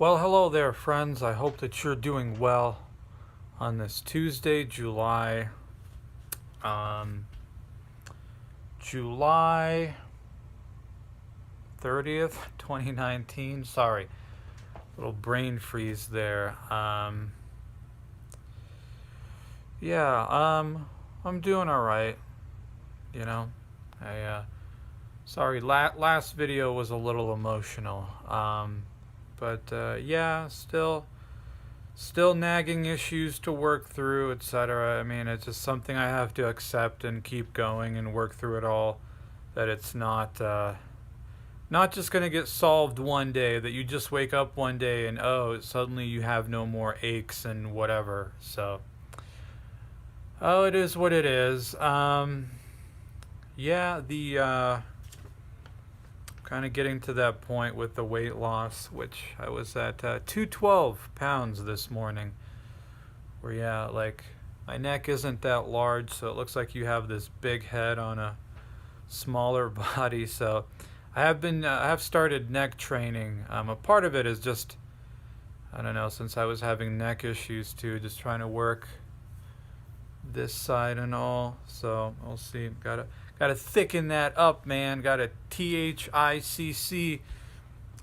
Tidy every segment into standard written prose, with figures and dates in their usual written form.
Well, hello there, friends. I hope that you're doing well on this Tuesday, um, July 30th, 2019. Sorry, little brain freeze there. Yeah, I'm doing all right. You know, sorry, last video was a little emotional. But yeah, still nagging issues to work through, etc. I mean, it's just something I have to accept and keep going and work through it all. That it's not just going to get solved one day, that you just wake up one day and suddenly you have no more aches and whatever. So it is what it is. Yeah, the kind of getting to that point with the weight loss, which I was at 212 pounds this morning. Where, yeah, like my neck isn't that large, so it looks like you have this big head on a smaller body. So I have started neck training. A part of it is just, I don't know, since I was having neck issues too, just trying to work this side and all. So we'll see. Gotta thicken that up, man. Gotta THICC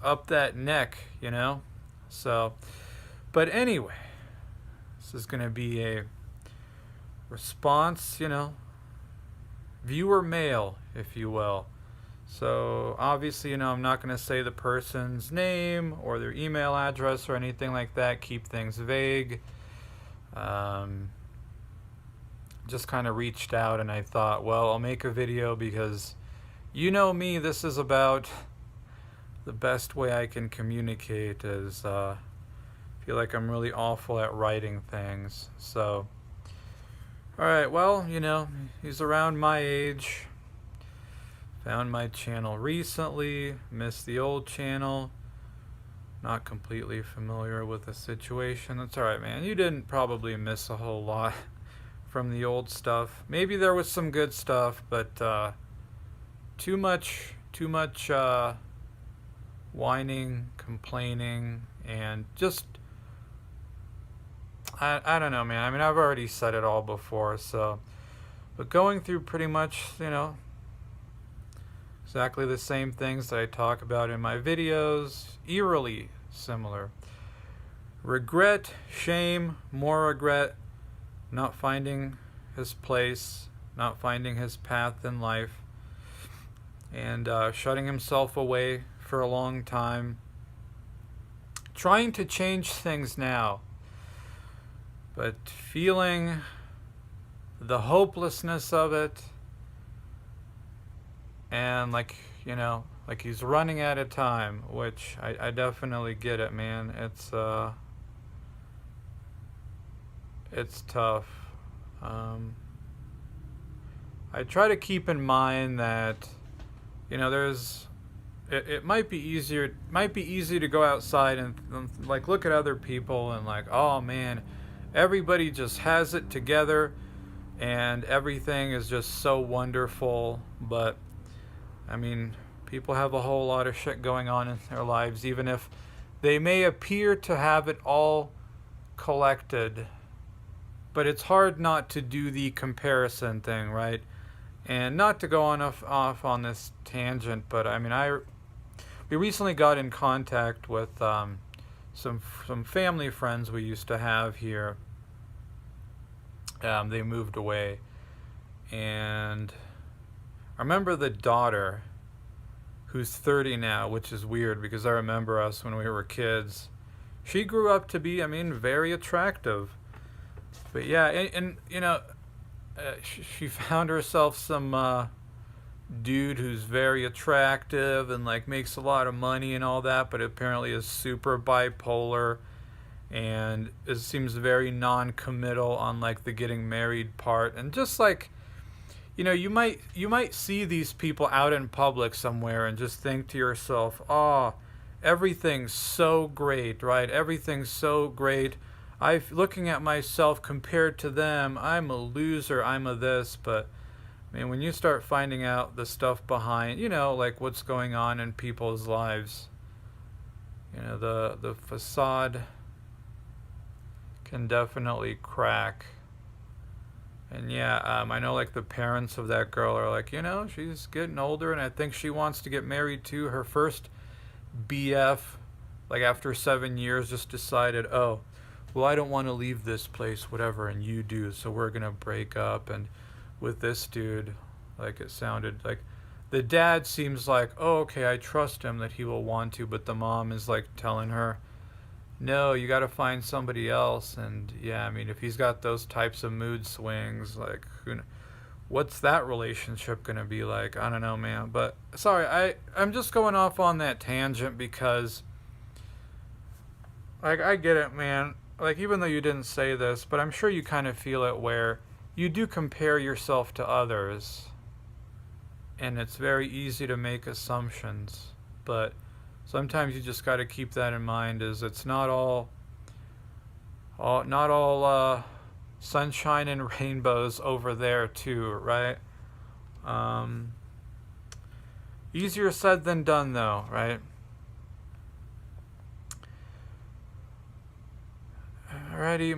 up that neck, you know? So, but anyway, this is gonna be a response, viewer mail, if you will. So obviously, I'm not gonna say the person's name or their email address or anything like that. Keep things vague. Just kind of reached out and I thought, well, I'll make a video because you know me, this is about the best way I can communicate is feel like I'm really awful at writing things. So alright, well, he's around my age. Found my channel recently, missed the old channel. Not completely familiar with the situation. That's alright, man. You didn't probably miss a whole lot from the old stuff. Maybe there was some good stuff, but too much whining, complaining, and just I don't know, man. I mean, I've already said it all before, so but going through pretty much, exactly the same things that I talk about in my videos, eerily similar. Regret, shame, more regret, not finding his place, not finding his path in life, and shutting himself away for a long time, trying to change things now, but feeling the hopelessness of it, and like he's running out of time, which I definitely get it, man. It's tough. I try to keep in mind that, it might be easy to go outside and like look at other people and like, oh man, everybody just has it together and everything is just so wonderful. But I mean, people have a whole lot of shit going on in their lives, even if they may appear to have it all collected. But it's hard not to do the comparison thing, right? And not to go off on this tangent, but I mean, we recently got in contact with some family friends we used to have here. They moved away, and I remember the daughter, who's 30 now, which is weird because I remember us when we were kids. She grew up to be, very attractive. But yeah, and she found herself some dude who's very attractive and like makes a lot of money and all that, but apparently is super bipolar and seems very non-committal on like the getting married part. And just like, you might see these people out in public somewhere and just think to yourself, oh, everything's so great, right? Everything's so great. Looking at myself compared to them, I'm a loser, I'm a this. But I mean, when you start finding out the stuff behind, like what's going on in people's lives, the facade can definitely crack. And yeah, I know like the parents of that girl are like, she's getting older, and I think she wants to get married too. Her first BF, like after 7 years, just decided, oh, well, I don't want to leave this place, whatever, and you do, so we're gonna break up. And with this dude, like it sounded like the dad seems like, oh, okay, I trust him that he will want to, but the mom is like telling her, no, you got to find somebody else. And yeah, I mean, if he's got those types of mood swings, like, what's that relationship gonna be like? I don't know, man. But sorry, I'm just going off on that tangent because, like, I get it, man. Like, even though you didn't say this, but I'm sure you kind of feel it where you do compare yourself to others, and it's very easy to make assumptions. But sometimes you just got to keep that in mind. Is it's not all sunshine and rainbows over there too, right? Easier said than done, though, right? Alrighty,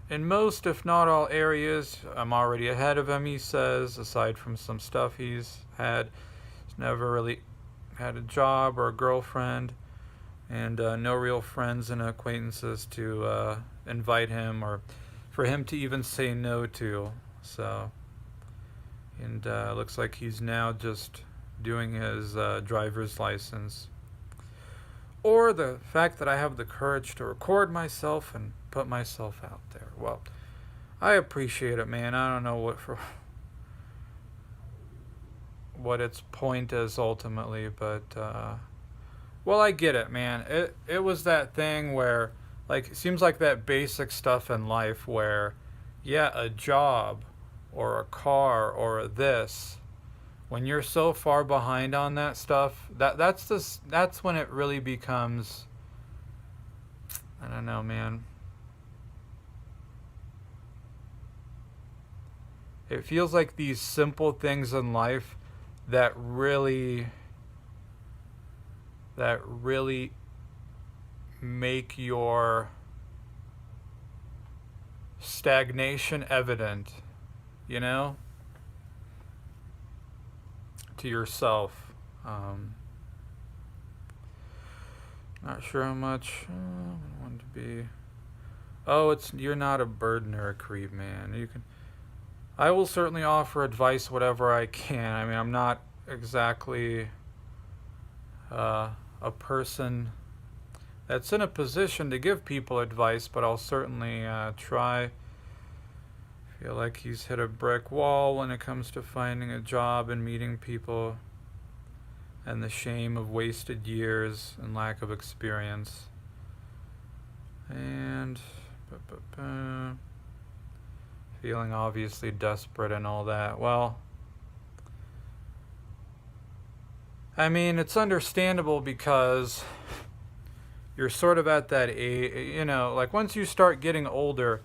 in most, if not all areas, I'm already ahead of him, he says, aside from some stuff he's had. He's never really had a job or a girlfriend, and no real friends and acquaintances to invite him or for him to even say no to. So, and looks like he's now just doing his driver's license. Or the fact that I have the courage to record myself and put myself out there. Well, I appreciate it, man. I don't know what its point is ultimately, but well, I get it, man. It was that thing where, like, it seems like that basic stuff in life where, yeah, a job or a car or a this, when you're so far behind on that stuff, that's when it really becomes, I don't know, man. It feels like these simple things in life that really make your stagnation evident, to yourself. Not sure how much I want to be. Oh, you're not a burden or a creep, man. I will certainly offer advice whatever I can. I mean, I'm not exactly a person that's in a position to give people advice, but I'll certainly try. Feel like he's hit a brick wall when it comes to finding a job and meeting people, and the shame of wasted years and lack of experience. And feeling obviously desperate and all that. Well, I mean, it's understandable because you're sort of at that age, like once you start getting older,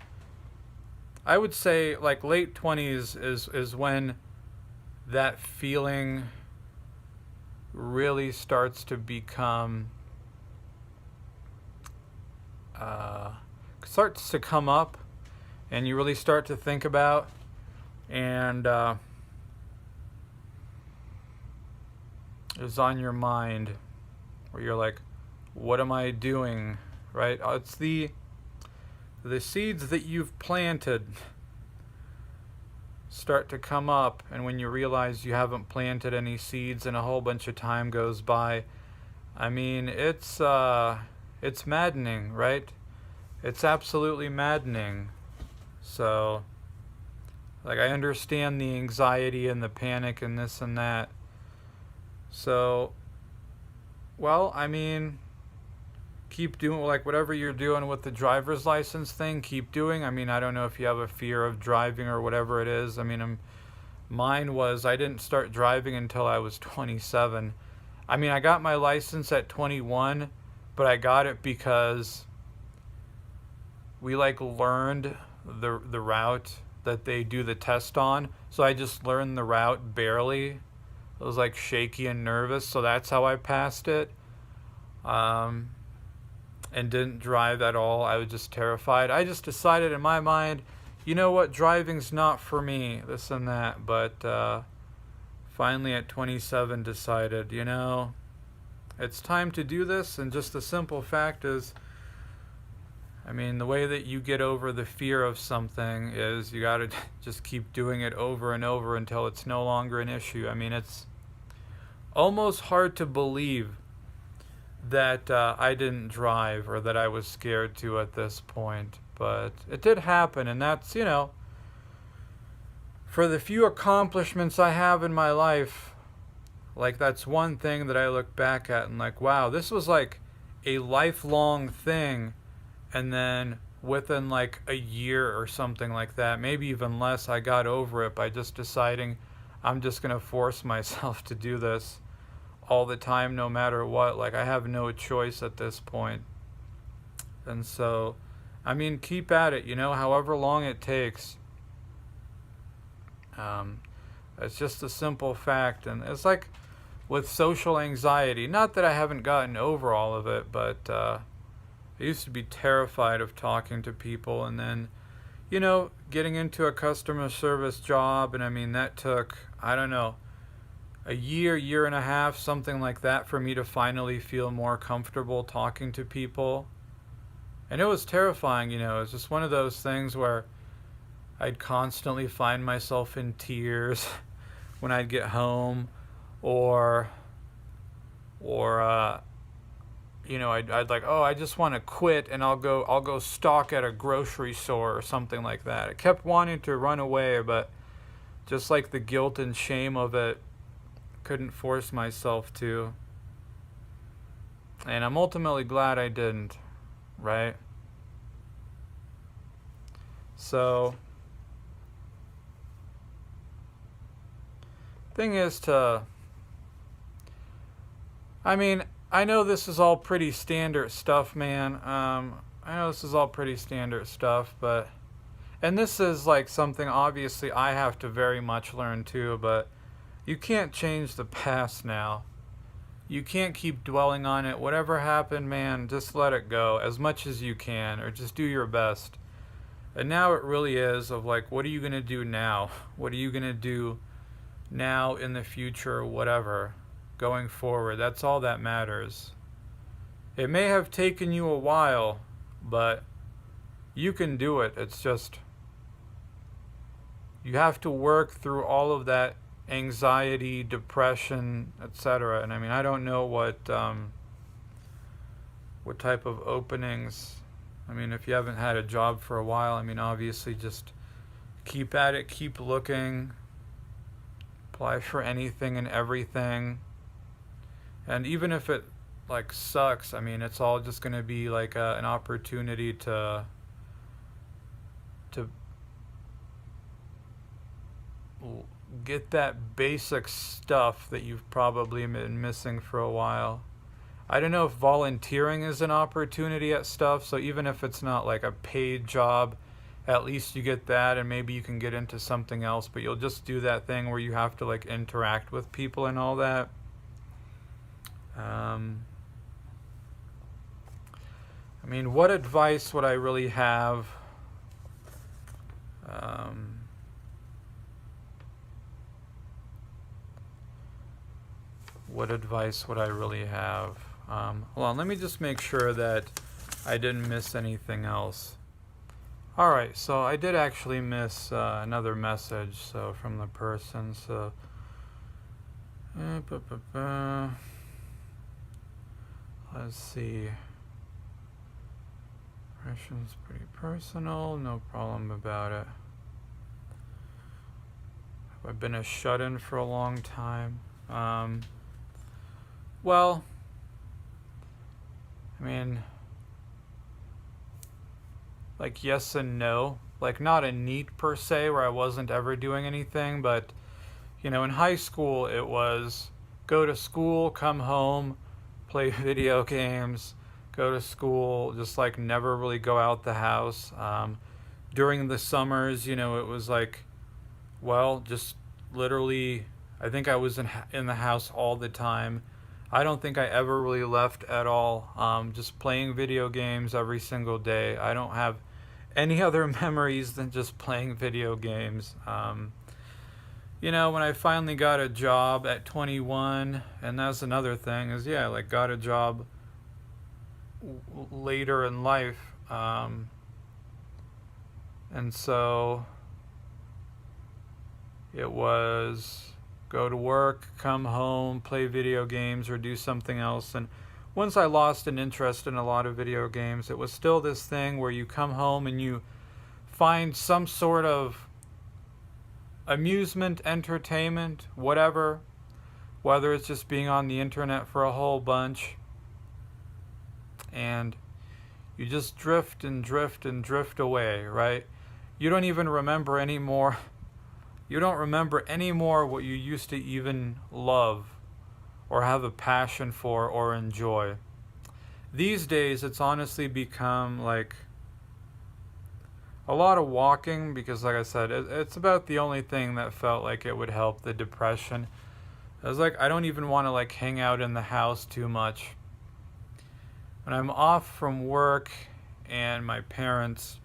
I would say like late 20s is when that feeling really starts to become, starts to come up, and you really start to think about, and is on your mind, where you're like, what am I doing, right? It's the seeds that you've planted start to come up, and when you realize you haven't planted any seeds and a whole bunch of time goes by, I mean, it's maddening, right? It's absolutely maddening. So, like, I understand the anxiety and the panic and this and that. So, well, I mean, keep doing, like, whatever you're doing with the driver's license thing, keep doing. I mean, I don't know if you have a fear of driving or whatever it is. I mean, mine was, I didn't start driving until I was 27. I mean, I got my license at 21, but I got it because we, like, learned the route that they do the test on. So I just learned the route barely. I was, like, shaky and nervous, so that's how I passed it. um, and didn't drive at all. I was just terrified. I just decided in my mind, you know what, driving's not for me, this and that. But finally at 27 decided, it's time to do this. And just the simple fact is, the way that you get over the fear of something is you gotta just keep doing it over and over until it's no longer an issue. It's almost hard to believe that I didn't drive or that I was scared to at this point. But it did happen, and that's, for the few accomplishments I have in my life, like, that's one thing that I look back at and like, wow, this was like a lifelong thing. And then within like a year or something like that, maybe even less, I got over it by just deciding I'm just going to force myself to do this all the time, no matter what. Like, I have no choice at this point. And so, keep at it, however long it takes. It's just a simple fact. And it's like with social anxiety, not that I haven't gotten over all of it, but I used to be terrified of talking to people, and then, getting into a customer service job, and that took, I don't know, a year and a half, something like that, for me to finally feel more comfortable talking to people. And it was terrifying, it was just one of those things where I'd constantly find myself in tears when I'd get home, or I'd like, oh, I just want to quit, and I'll go stalk at a grocery store or something like that. I kept wanting to run away, but just like the guilt and shame of it, couldn't force myself to. And I'm ultimately glad I didn't, right? So, thing is I know this is all pretty standard stuff, man. I know this is all pretty standard stuff, and this is like something obviously I have to very much learn too, but you can't change the past now. You can't keep dwelling on it. Whatever happened, man, just let it go as much as you can, or just do your best. And now it really is of like, what are you going to do now? What are you going to do now, in the future, whatever, going forward? That's all that matters. It may have taken you a while, but you can do it. It's just, you have to work through all of that anxiety, depression, etc. And I don't know what type of openings. If you haven't had a job for a while, obviously just keep at it, keep looking, apply for anything and everything. And even if it like sucks, it's all just going to be like an opportunity to get that basic stuff that you've probably been missing for a while. I don't know if volunteering is an opportunity at stuff, so even if it's not like a paid job, at least you get that, and maybe you can get into something else, but you'll just do that thing where you have to like interact with people and all that. What advice would I really have? What advice would I really have? Hold on, let me just make sure that I didn't miss anything else. Alright, so I did actually miss another message, so from the person, so let's see. Depression's pretty personal, no problem about it. I've been a shut-in for a long time. Well, like yes and no. Like not a NEET per se, where I wasn't ever doing anything, but in high school it was go to school, come home, play video games, go to school, just like never really go out the house. During the summers, it was like, well, just literally, I think I was in the house all the time. I don't think I ever really left at all. Just playing video games every single day. I don't have any other memories than just playing video games. When I finally got a job at 21, and that's another thing, is yeah, like got a job later in life. And so it was go to work, come home, play video games, or do something else. And once I lost an interest in a lot of video games, it was still this thing where you come home and you find some sort of amusement, entertainment, whatever, whether it's just being on the internet for a whole bunch, and you just drift and drift and drift away, right? You don't even remember anymore. You don't remember anymore what you used to even love or have a passion for or enjoy. These days, it's honestly become like a lot of walking because, like I said, it's about the only thing that felt like it would help the depression. I was like, I don't even want to like hang out in the house too much. When I'm off from work and my parents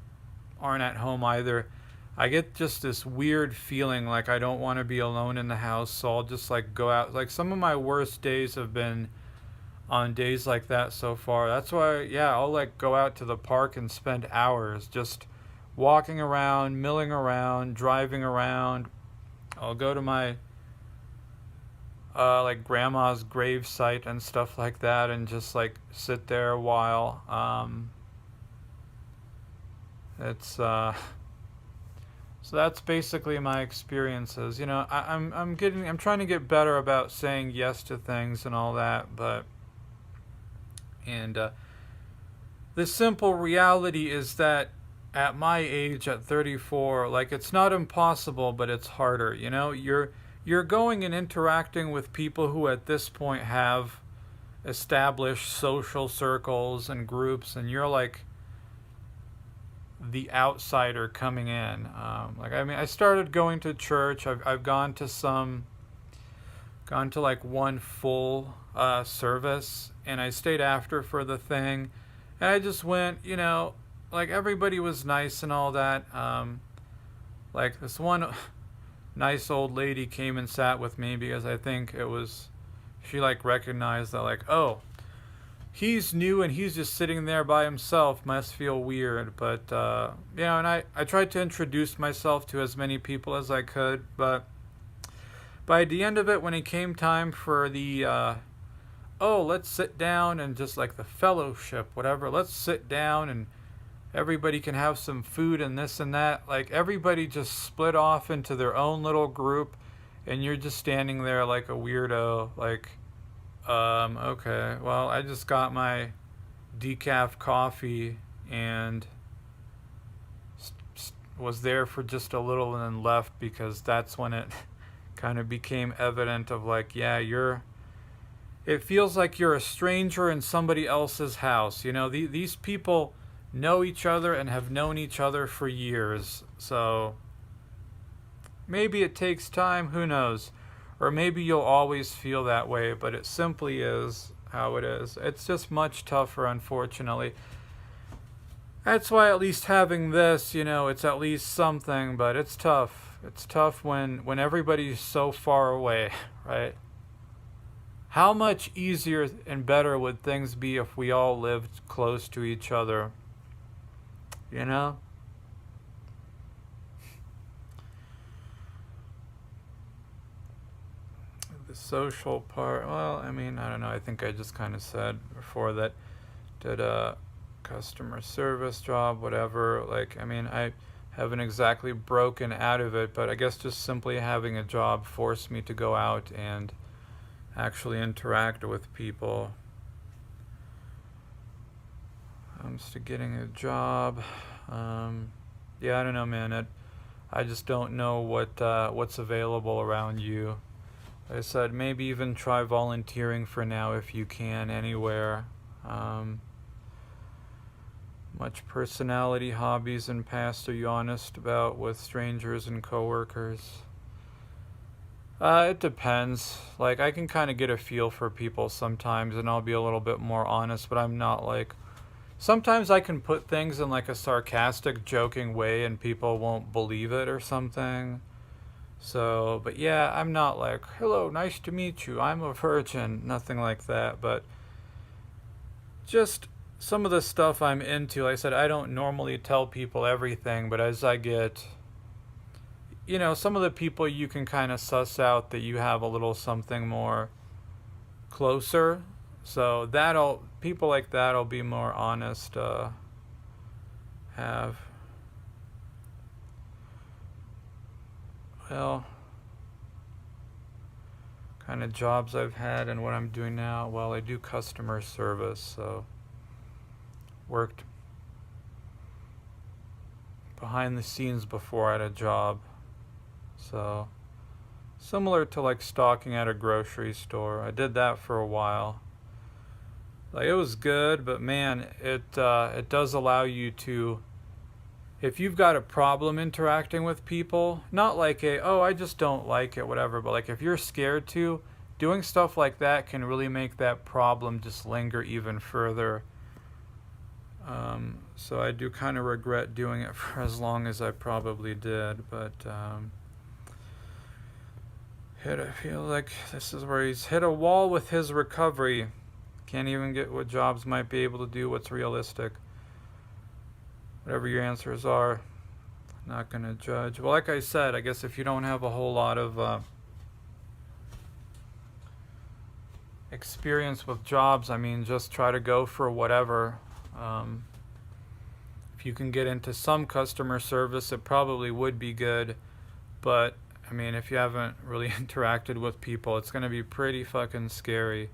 aren't at home either, I get just this weird feeling like I don't want to be alone in the house, so I'll just like go out. Like some of my worst days have been on days like that so far. That's why, yeah, I'll like go out to the park and spend hours just walking around, milling around, driving around. I'll go to my like grandma's grave site and stuff like that and just like sit there a while. It's So that's basically my experiences. I'm trying to get better about saying yes to things and all that, but the simple reality is that at my age, at 34, like it's not impossible, but it's harder. You're going and interacting with people who at this point have established social circles and groups, and you're like the outsider coming in. I started going to church. I've gone to like one full service, and I stayed after for the thing, and I just went. Like everybody was nice and all that. Like this one nice old lady came and sat with me because I think she like recognized that like, oh, he's new and he's just sitting there by himself, must feel weird. But and I tried to introduce myself to as many people as I could, but by the end of it, when it came time for the let's sit down and just like the fellowship, whatever, let's sit down and everybody can have some food and this and that. Like everybody just split off into their own little group, and you're just standing there like a weirdo. Like, okay, well, I just got my decaf coffee and was there for just a little and then left because that's when it kind of became evident of like, yeah, it feels like you're a stranger in somebody else's house. These people know each other and have known each other for years. So maybe it takes time, who knows? Or maybe you'll always feel that way, but it simply is how it is. It's just much tougher, unfortunately. That's why at least having this, it's at least something, but it's tough. It's tough when everybody's so far away, right? How much easier and better would things be if we all lived close to each other? The social part, well, I don't know. I think I just kind of said before that did a customer service job, whatever. Like, I haven't exactly broken out of it, but I guess just simply having a job forced me to go out and actually interact with people. Comes to getting a job, yeah, I don't know, man. I just don't know what's available around you. Like I said, maybe even try volunteering for now if you can anywhere. Much personality, hobbies, and past are you honest about with strangers and coworkers? It depends. Like, I can kind of get a feel for people sometimes, and I'll be a little bit more honest, but I'm not like. Sometimes I can put things in like a sarcastic, joking way, and people won't believe it or something. So, but yeah, I'm not like, hello, nice to meet you, I'm a virgin, nothing like that, but just some of the stuff I'm into. Like I said, I don't normally tell people everything, but as I get, some of the people you can kind of suss out that you have a little something more closer. So people like that'll be more honest, have, well, kind of jobs I've had and what I'm doing now. Well, I do customer service, so worked behind the scenes before I had a job. So similar to like stalking at a grocery store. I did that for a while. Like, it was good, but man, it does allow you to, if you've got a problem interacting with people, not like I just don't like it, whatever, but like if you're scared to, doing stuff like that can really make that problem just linger even further. So I do kind of regret doing it for as long as I probably did, but I feel like this is where he's hit a wall with his recovery. Can't even get what jobs might be able to do, what's realistic. Whatever your answers are, not going to judge. Well, like I said, I guess if you don't have a whole lot of experience with jobs, I mean, just try to go for whatever. If you can get into some customer service, it probably would be good. But, I mean, if you haven't really interacted with people, it's going to be pretty fucking scary.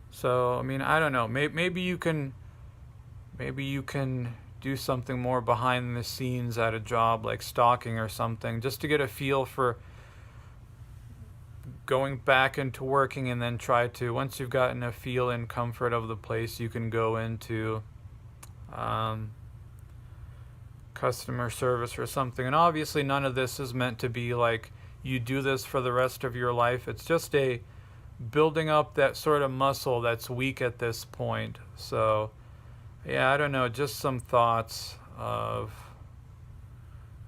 So, I mean, I don't know. Maybe you can do something more behind the scenes at a job, like stalking or something, just to get a feel for going back into working, and then try to, once you've gotten a feel and comfort of the place, you can go into customer service or something. And obviously none of this is meant to be like you do this for the rest of your life. It's just a building up that sort of muscle that's weak at this point. So yeah, I don't know, just some thoughts of,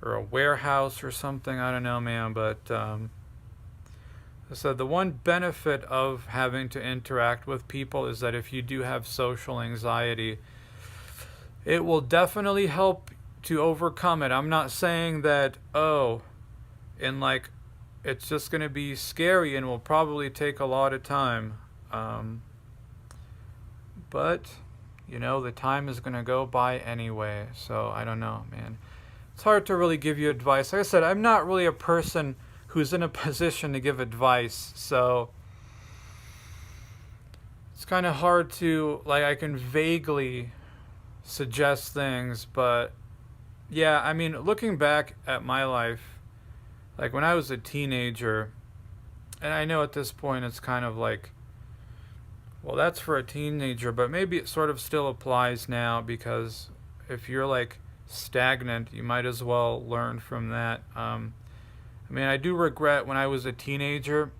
or a warehouse or something, I don't know, man. But so the one benefit of having to interact with people is that if you do have social anxiety, it will definitely help to overcome it. I'm not saying that, and like, it's just going to be scary and will probably take a lot of time. But, the time is going to go by anyway. So, I don't know, man. It's hard to really give you advice. Like I said, I'm not really a person who's in a position to give advice. So, it's kind of hard to, like, I can vaguely suggest things. But, yeah, I mean, looking back at my life, like when I was a teenager, and I know at this point it's kind of like, well, that's for a teenager, but maybe it sort of still applies now, because if you're like stagnant, you might as well learn from that. I mean, I do regret when I was a teenager,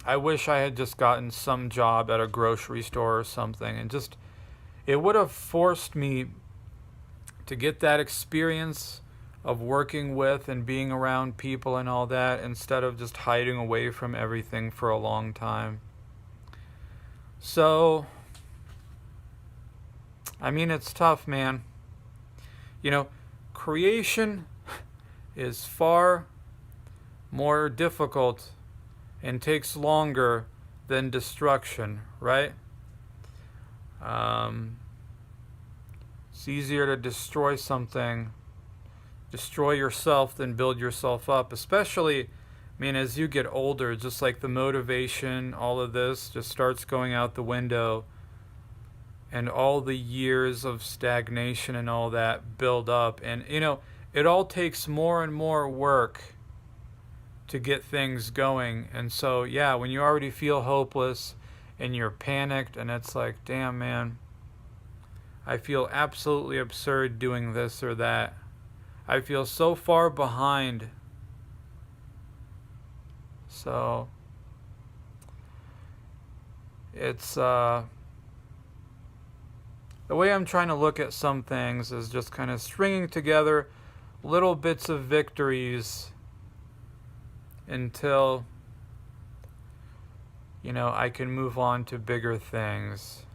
I wish I had just gotten some job at a grocery store or something, and just, it would have forced me to get that experience of working with and being around people and all that, instead of just hiding away from everything for a long time. So, I mean, it's tough, man. Creation is far more difficult and takes longer than destruction, right? It's easier to destroy something, destroy yourself, than build yourself up. Especially, I mean, as you get older, just like the motivation, all of this just starts going out the window, and all the years of stagnation and all that build up. And, it all takes more and more work to get things going. And so, yeah, when you already feel hopeless and you're panicked, and it's like, damn, man, I feel absolutely absurd doing this or that. I feel so far behind So it's the way I'm trying to look at some things is just kind of stringing together little bits of victories until, I can move on to bigger things.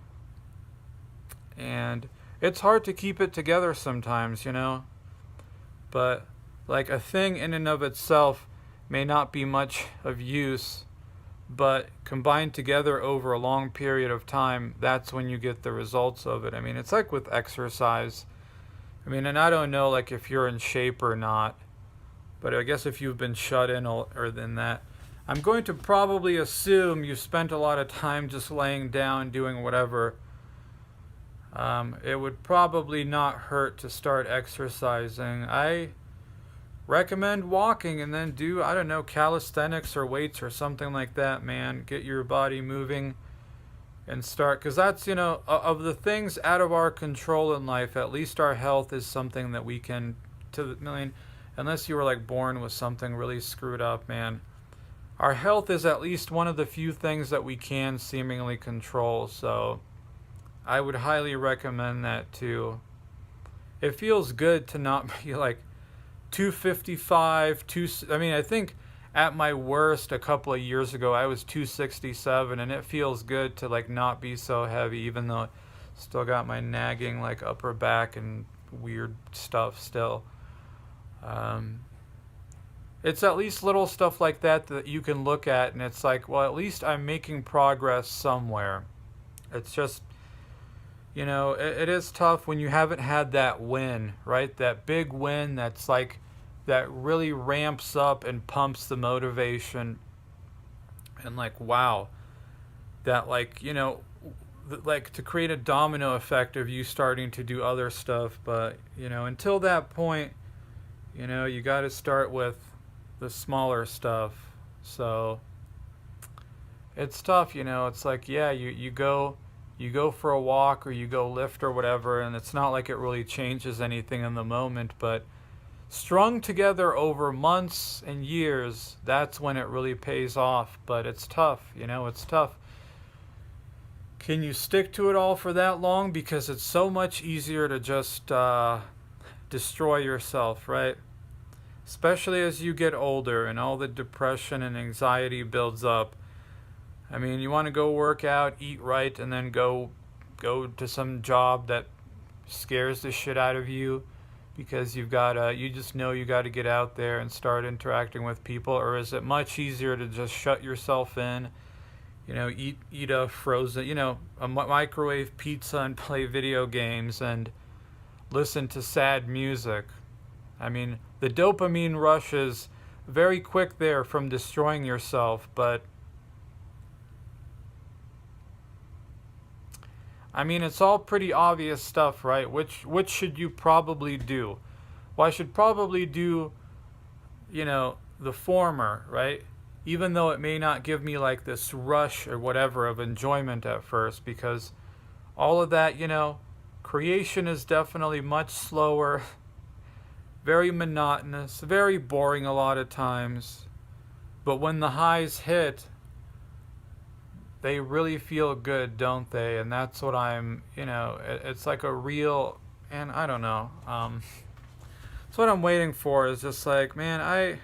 And it's hard to keep it together sometimes, but like a thing in and of itself may not be much of use, but combined together over a long period of time, that's when you get the results of it. I mean, it's like with exercise. I mean, and I don't know like if you're in shape or not, but I guess if you've been shut in or than that, I'm going to probably assume you spent a lot of time just laying down doing whatever. It would probably not hurt to start exercising. I recommend walking and then do, I don't know, calisthenics or weights or something like that, man. Get your body moving and start, because that's, of the things out of our control in life, at least our health is something that we can, unless you were like born with something really screwed up, man. Our health is at least one of the few things that we can seemingly control, so I would highly recommend that too. It feels good to not be like 255, I think at my worst a couple of years ago I was 267, and it feels good to like not be so heavy, even though I still got my nagging like upper back and weird stuff still. It's at least little stuff like that that you can look at and it's like, well, at least I'm making progress somewhere. It's just, it is tough when you haven't had that win, right? That big win that's like, that really ramps up and pumps the motivation. And like, wow, that like, like to create a domino effect of you starting to do other stuff. But, until that point, you got to start with the smaller stuff. So it's tough, it's like, yeah, you go for a walk or you go lift or whatever, and it's not like it really changes anything in the moment, but strung together over months and years, that's when it really pays off. But it's tough, it's tough. Can you stick to it all for that long? Because it's so much easier to just destroy yourself, right? Especially as you get older and all the depression and anxiety builds up. I mean, you want to go work out, eat right, and then go to some job that scares the shit out of you because you just know you got to get out there and start interacting with people? Or is it much easier to just shut yourself in, eat a frozen, a microwave pizza and play video games and listen to sad music? I mean, the dopamine rush is very quick there from destroying yourself, but I mean, it's all pretty obvious stuff, right? Which should you probably do? Well, I should probably do, the former, right? Even though it may not give me like this rush or whatever of enjoyment at first, because all of that, creation is definitely much slower, very monotonous, very boring a lot of times. But when the highs hit, they really feel good, don't they? And that's what it's like a real, and I don't know. That's what I'm waiting for, is just like, man,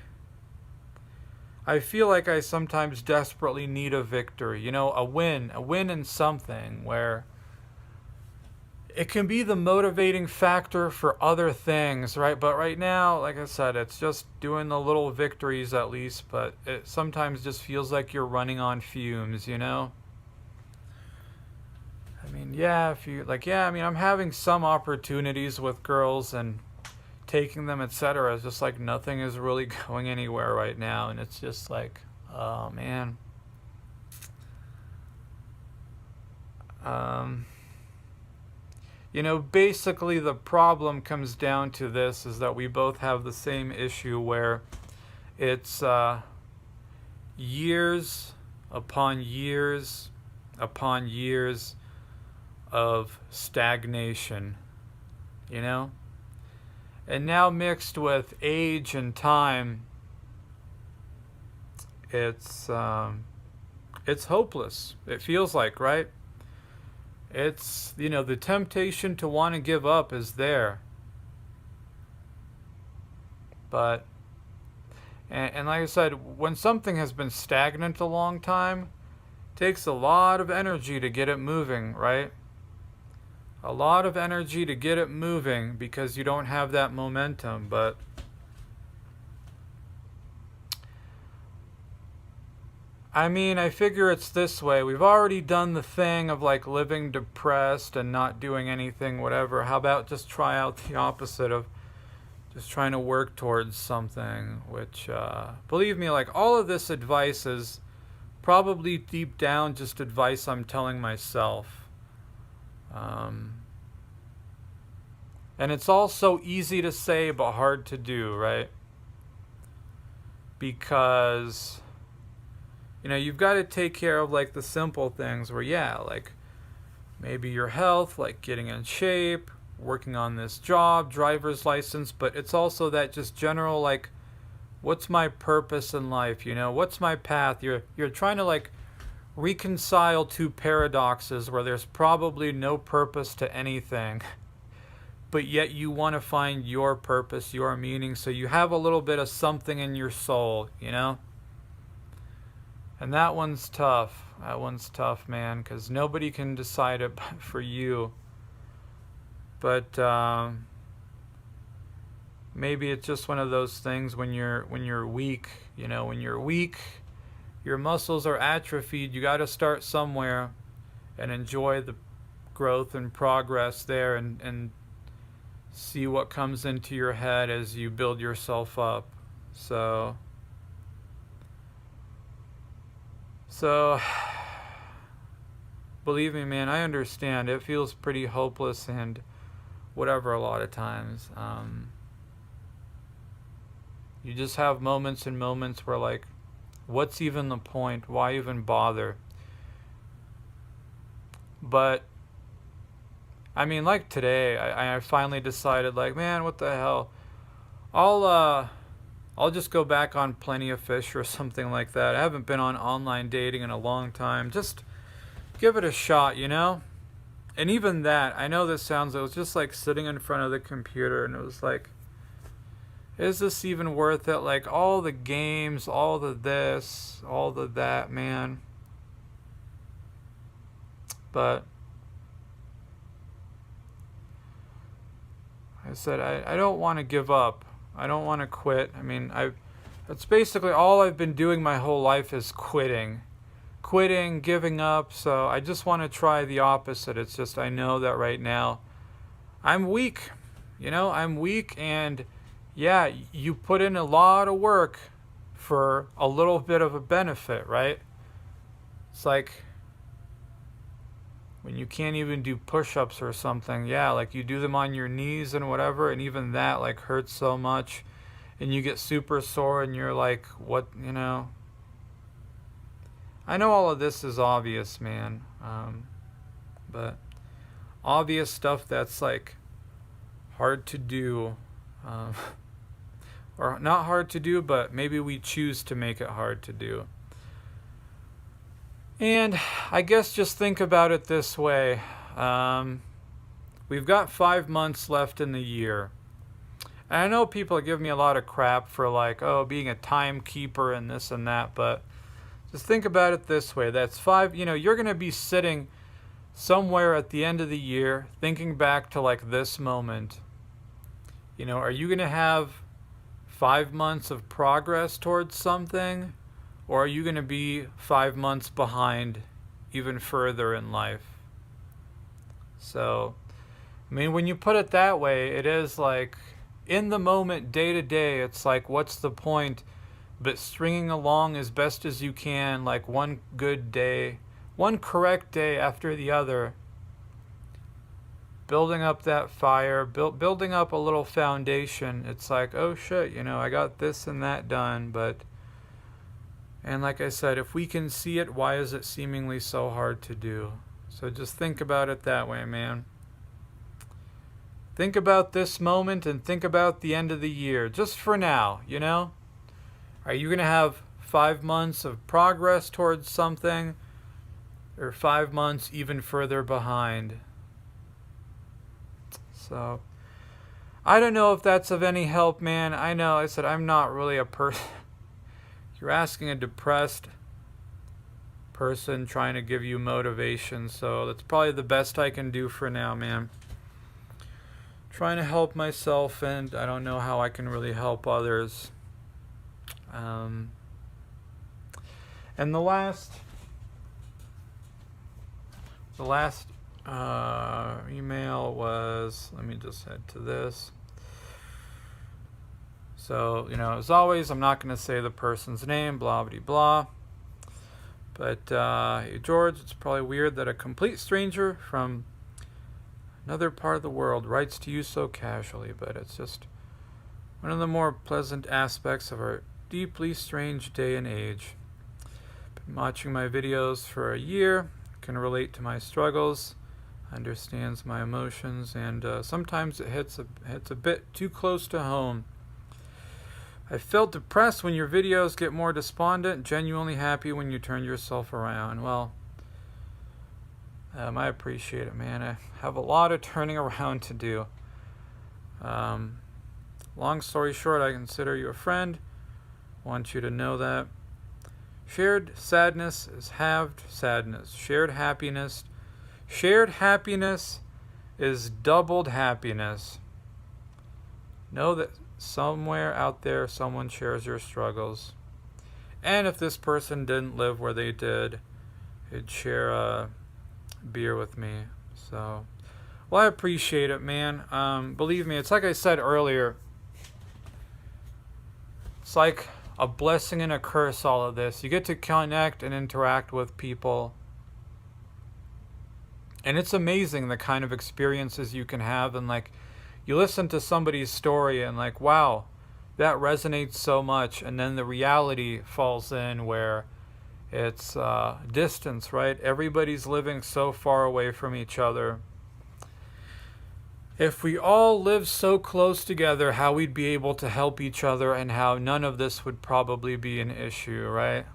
I feel like I sometimes desperately need a victory, a win in something where it can be the motivating factor for other things, right? But right now, like I said, it's just doing the little victories at least, but it sometimes just feels like you're running on fumes, I mean, yeah, I'm having some opportunities with girls and taking them, etc. It's just like nothing is really going anywhere right now, and it's just like, oh man. Basically the problem comes down to this, is that we both have the same issue where it's years upon years upon years of stagnation, and now mixed with age and time, it's hopeless. It feels like, right? It's, the temptation to want to give up is there. But, and like I said, when something has been stagnant a long time, it takes a lot of energy to get it moving, right? A lot of energy to get it moving because you don't have that momentum. But I mean, I figure it's this way. We've already done the thing of like living depressed and not doing anything, whatever. How about just try out the opposite of just trying to work towards something, which, believe me, like all of this advice is probably deep down just advice I'm telling myself. And it's all so easy to say but hard to do, right? Because you've got to take care of like the simple things where, yeah, like maybe your health, like getting in shape, working on this job, driver's license, but it's also that just general, like, what's my purpose in life? What's my path? You're trying to like reconcile two paradoxes where there's probably no purpose to anything, but yet you want to find your purpose, your meaning, so you have a little bit of something in your soul, And that one's tough. That one's tough, man, because nobody can decide it for you. But maybe it's just one of those things when you're weak. When you're weak, your muscles are atrophied. You got to start somewhere, and enjoy the growth and progress there, and see what comes into your head as you build yourself up. So, believe me, man, I understand. It feels pretty hopeless and whatever a lot of times. You just have moments and moments where, like, what's even the point? Why even bother? But, I mean, like today, I finally decided, like, man, what the hell? I'll just go back on Plenty of Fish or something like that. I haven't been on online dating in a long time. Just give it a shot, And even that, I know this sounds, it was just like sitting in front of the computer and it was like, is this even worth it? Like all the games, all the this, all the that, man. But I said, I don't want to give up. I don't want to quit. I mean, that's basically all I've been doing my whole life is quitting, giving up. So I just want to try the opposite. It's just, I know that right now I'm weak, I'm weak, and yeah, you put in a lot of work for a little bit of a benefit, right? It's like when you can't even do push-ups or something, yeah, like you do them on your knees and whatever, and even that like hurts so much, and you get super sore, and you're like, what, I know all of this is obvious, man, but obvious stuff that's like hard to do, or not hard to do, but maybe we choose to make it hard to do. And I guess just think about it this way. We've got 5 months left in the year. And I know people give me a lot of crap for like, oh, being a timekeeper and this and that, but just think about it this way. That's you're going to be sitting somewhere at the end of the year thinking back to like this moment. Are you going to have 5 months of progress towards something? Or are you going to be 5 months behind even further in life? So, I mean, when you put it that way, it is like, in the moment, day to day, it's like, what's the point? But stringing along as best as you can, like one good day, one correct day after the other, building up that fire, building up a little foundation. It's like, oh shit, I got this and that done, and like I said, if we can see it, why is it seemingly so hard to do? So just think about it that way, man. Think about this moment and think about the end of the year, just for now, Are you going to have 5 months of progress towards something, or 5 months even further behind. So, I don't know if that's of any help, man. I know I said I'm not really a person. You're asking a depressed person trying to give you motivation, so that's probably the best I can do for now, man. Trying to help myself, and I don't know how I can really help others. And the last email was, let me just head to this. So, as always, I'm not going to say the person's name, blah, blah, blah. But, hey, George, it's probably weird that a complete stranger from another part of the world writes to you so casually, but it's just one of the more pleasant aspects of our deeply strange day and age. Been watching my videos for a year, can relate to my struggles, understands my emotions, and sometimes it hits a bit too close to home. I felt depressed when your videos get more despondent, genuinely happy when you turn yourself around. Well, I appreciate it, man. I have a lot of turning around to do. Long story short, I consider you a friend. Want you to know that. Shared sadness is halved sadness. Shared happiness is doubled happiness. Know that somewhere out there, someone shares your struggles. And if this person didn't live where they did, he'd share a beer with me. So, well, I appreciate it, man. Believe me, it's like I said earlier. It's like a blessing and a curse, all of this. You get to connect and interact with people. And it's amazing the kind of experiences you can have. And like, you listen to somebody's story and like, wow, that resonates so much. And then the reality falls in where it's distance, right? Everybody's living so far away from each other. If we all lived so close together, how we'd be able to help each other and how none of this would probably be an issue, right?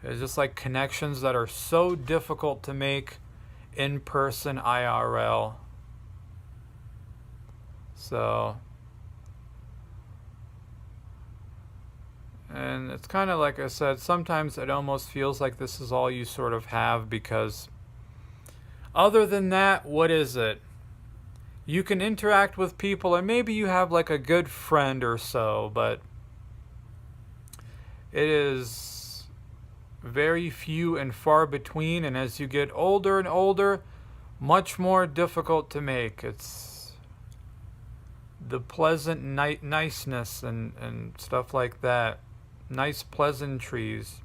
It's just like connections that are so difficult to make in person IRL. So, and it's kind of like I said, sometimes it almost feels like this is all you sort of have, because other than that, what is it? You can interact with people, and maybe you have like a good friend or so, but it is very few and far between, and as you get older and older, much more difficult to make. It's the pleasant niceness and stuff like that. Nice pleasantries.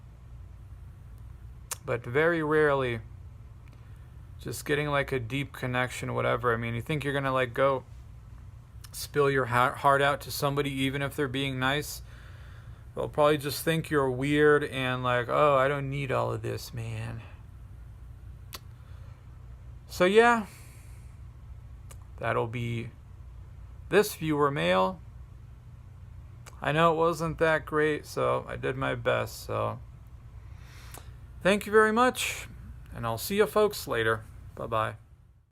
But very rarely just getting like a deep connection, whatever. I mean, you think you're going to like go spill your heart out to somebody even if they're being nice? They'll probably just think you're weird and like, oh, I don't need all of this, man. So yeah, that'll be this viewer mail. I know it wasn't that great, so I did my best. So thank you very much, and I'll see you folks later. Bye-bye.